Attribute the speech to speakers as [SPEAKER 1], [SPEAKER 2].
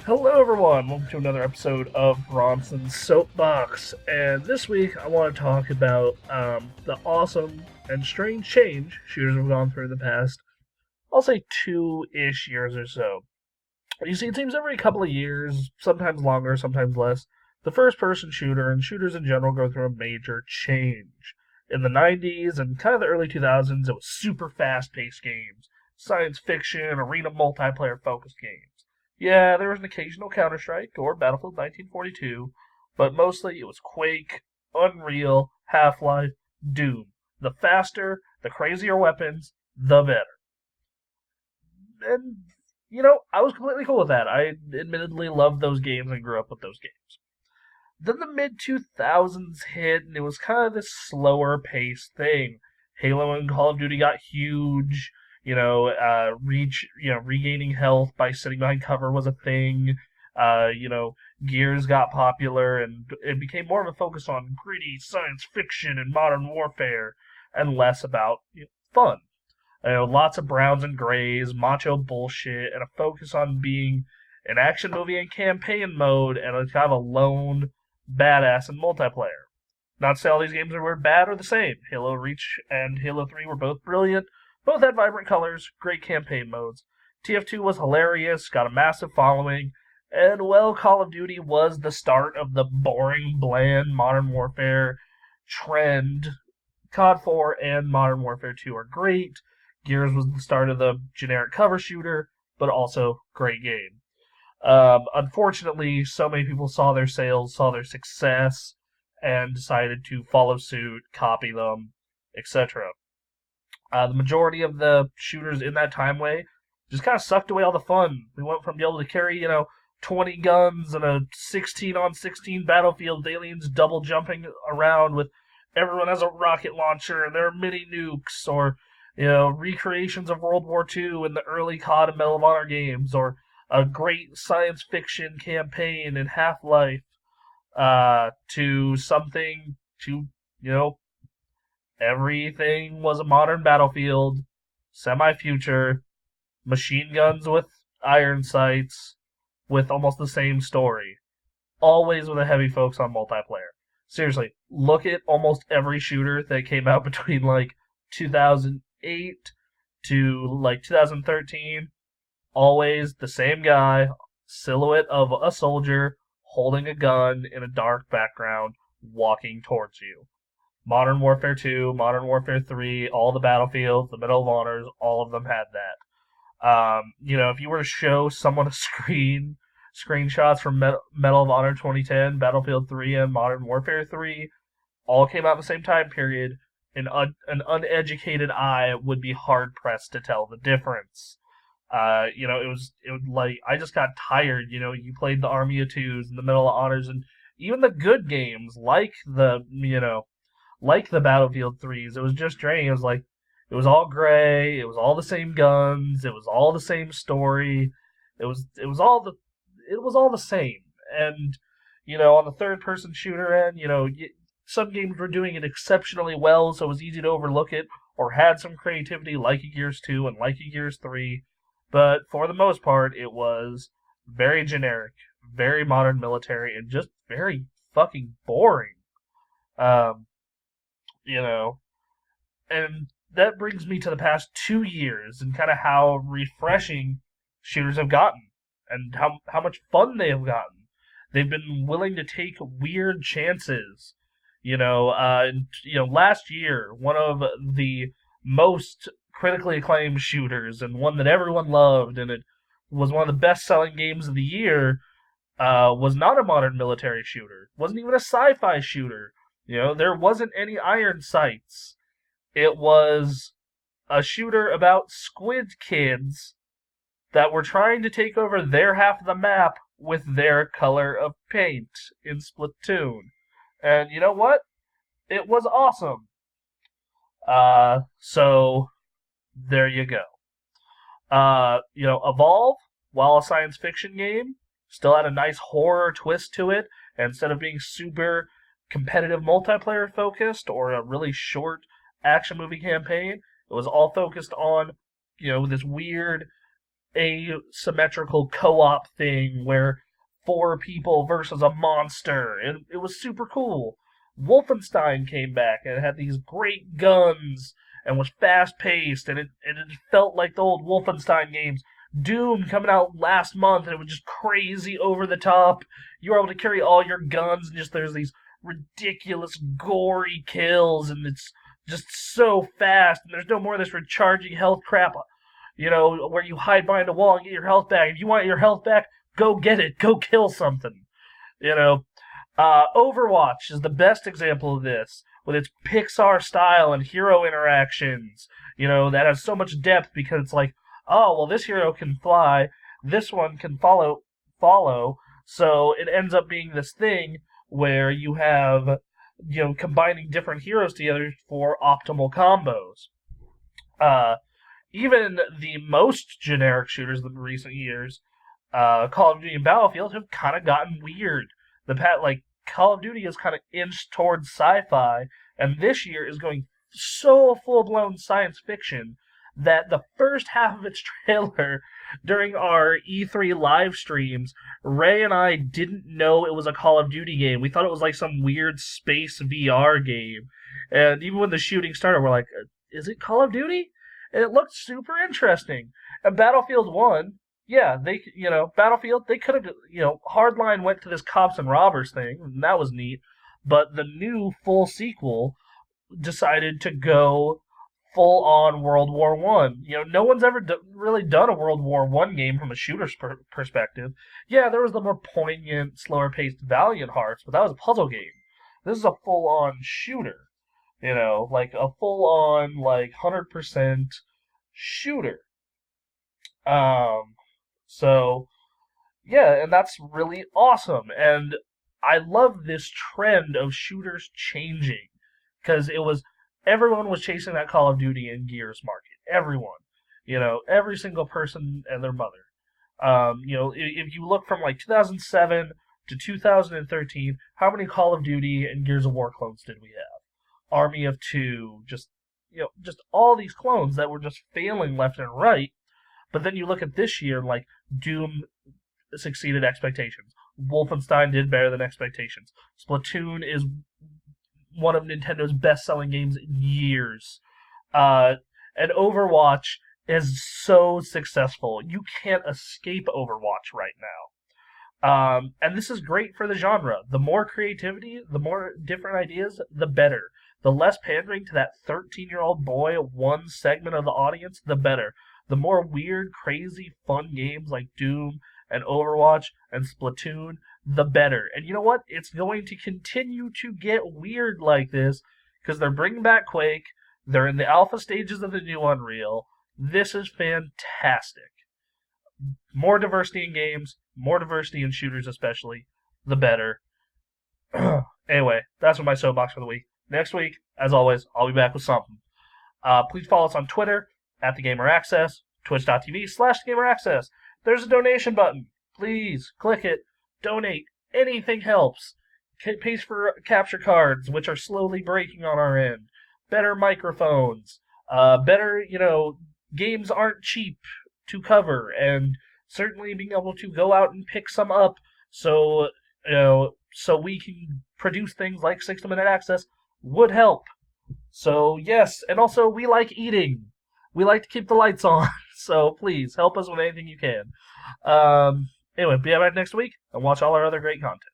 [SPEAKER 1] Hello, everyone. Welcome to another episode of Bronson's Soapbox. And this week, I want to talk about the awesome and strange change shooters have gone through in the past, I'll say 2-ish years or so. You see, it seems every couple of years, sometimes longer, sometimes less, the first person shooter and shooters in general go through a major change. In the 90s and kind of the early 2000s, it was super fast paced games, science fiction, arena multiplayer focused games. Yeah, there was an occasional Counter Strike or Battlefield 1942, but mostly it was Quake, Unreal, Half Life, Doom. The faster, the crazier weapons, the better. And I was completely cool with that. I admittedly loved those games and grew up with those games. Then the mid 2000s hit, and it was kind of this slower paced thing. Halo and Call of Duty got huge. Regaining health by sitting behind cover was a thing. Gears got popular, and it became more of a focus on gritty science fiction and modern warfare, and less about fun. Lots of browns and grays, macho bullshit, and a focus on being an action movie in campaign mode and a kind of a lone badass in multiplayer. Not to say all these games were bad or the same. Halo Reach and Halo 3 were both brilliant. Both had vibrant colors, great campaign modes. TF2 was hilarious, got a massive following, and well, Call of Duty was the start of the boring, bland Modern Warfare trend. COD 4 and Modern Warfare 2 are great. Gears was the start of the generic cover shooter, but also great game. Unfortunately, so many people saw their sales, saw their success, and decided to follow suit, copy them, etc. The majority of the shooters in that time way just kind of sucked away all the fun. We went from being able to carry, 20 guns and a 16 on 16 battlefield, aliens double jumping around with everyone has a rocket launcher and there are mini nukes, or recreations of World War II in the early COD and Medal of Honor games, or a great science fiction campaign in Half-Life, to something to, everything was a modern battlefield, semi-future, machine guns with iron sights, with almost the same story. Always with a heavy focus on multiplayer. Seriously, look at almost every shooter that came out between, 2008 to, 2013. Always the same guy, silhouette of a soldier holding a gun in a dark background, walking towards you. Modern Warfare 2, Modern Warfare 3, all the Battlefields, the Medal of Honors, all of them had that. If you were to show someone a screenshots from Medal of Honor 2010, Battlefield 3, and Modern Warfare 3, all came out in the same time period, an uneducated eye would be hard pressed to tell the difference. I just got tired. You played the Army of Twos and the Medal of Honors, and even the good games like the Battlefield 3s. It was just draining. It was all gray. It was all the same guns. It was all the same story. It was all the same. And on the third person shooter end, some games were doing it exceptionally well, so it was easy to overlook it, or had some creativity, like a Gears 2 and like a Gears 3. But for the most part, it was very generic, very modern military, and just very fucking boring. Um, you know, and that brings me to the past 2 years and kind of how refreshing shooters have gotten and how much fun they have gotten. They've been willing to take weird chances. Last year, one of the most critically acclaimed shooters and one that everyone loved, and it was one of the best-selling games of the year, was not a modern military shooter. Wasn't even a sci-fi shooter. There wasn't any iron sights. It was a shooter about squid kids that were trying to take over their half of the map with their color of paint in Splatoon. And you know what? It was awesome. So there you go. Evolve, while a science fiction game, still had a nice horror twist to it. And instead of being super competitive multiplayer focused or a really short action movie campaign, it was all focused on, this weird asymmetrical co-op thing where 4 people versus a monster, and it was super cool. Wolfenstein came back and it had these great guns and was fast paced, and it felt like the old Wolfenstein games. Doom coming out last month, and it was just crazy over the top. You were able to carry all your guns, and just there's these ridiculous gory kills, and it's just so fast. And there's no more of this recharging health crap, where you hide behind a wall and get your health back. If you want your health back, go get it. Go kill something. Overwatch is the best example of this, with its Pixar style and hero interactions. That has so much depth because it's like, oh, well, this hero can fly, this one can follow, so it ends up being this thing where you have, combining different heroes together for optimal combos. Even the most generic shooters of the recent years, Call of Duty and Battlefield, have kind of gotten weird. Call of Duty has kind of inched towards sci-fi, and this year is going so full-blown science fiction that the first half of its trailer during our E3 live streams, Ray and I didn't know it was a Call of Duty game. We thought it was like some weird space VR game. And even when the shooting started, we're like, is it Call of Duty? And it looked super interesting. And Battlefield 1, yeah, Battlefield, they could have, Hardline went to this cops and robbers thing, and that was neat. But the new full sequel decided to go full-on World War One. No one's ever really done a World War One game from a shooter's perspective. Yeah, there was the more poignant, slower-paced Valiant Hearts, but that was a puzzle game. This is a full-on shooter. Like a full-on, 100% shooter. So, yeah, and that's really awesome. And I love this trend of shooters changing, because everyone was chasing that Call of Duty and Gears market. Everyone. Every single person and their mother. If you look from 2007 to 2013, how many Call of Duty and Gears of War clones did we have? Army of Two, just all these clones that were just failing left and right. But then you look at this year, Doom succeeded expectations. Wolfenstein did better than expectations. Splatoon is one of Nintendo's best-selling games in years. And Overwatch is so successful. You can't escape Overwatch right now. And this is great for the genre. The more creativity, the more different ideas, the better. The less pandering to that 13-year-old boy, one segment of the audience, the better. The more weird, crazy, fun games like Doom and Overwatch and Splatoon, the better. And you know what? It's going to continue to get weird like this because they're bringing back Quake. They're in the alpha stages of the new Unreal. This is fantastic. More diversity in games, more diversity in shooters especially, the better. Anyway, that's my soapbox for the week. Next week, as always, I'll be back with something. Please follow us on Twitter, @TheGamerAccess, twitch.tv/TheGamerAccess. There's a donation button. Please click it. Donate. Anything helps. Pays for capture cards, which are slowly breaking on our end. Better microphones. Better, games aren't cheap to cover, and certainly being able to go out and pick some up so we can produce things like 60-minute access would help. So, yes, and also we like eating. We like to keep the lights on, so please help us with anything you can. Anyway, be back next week and watch all our other great content.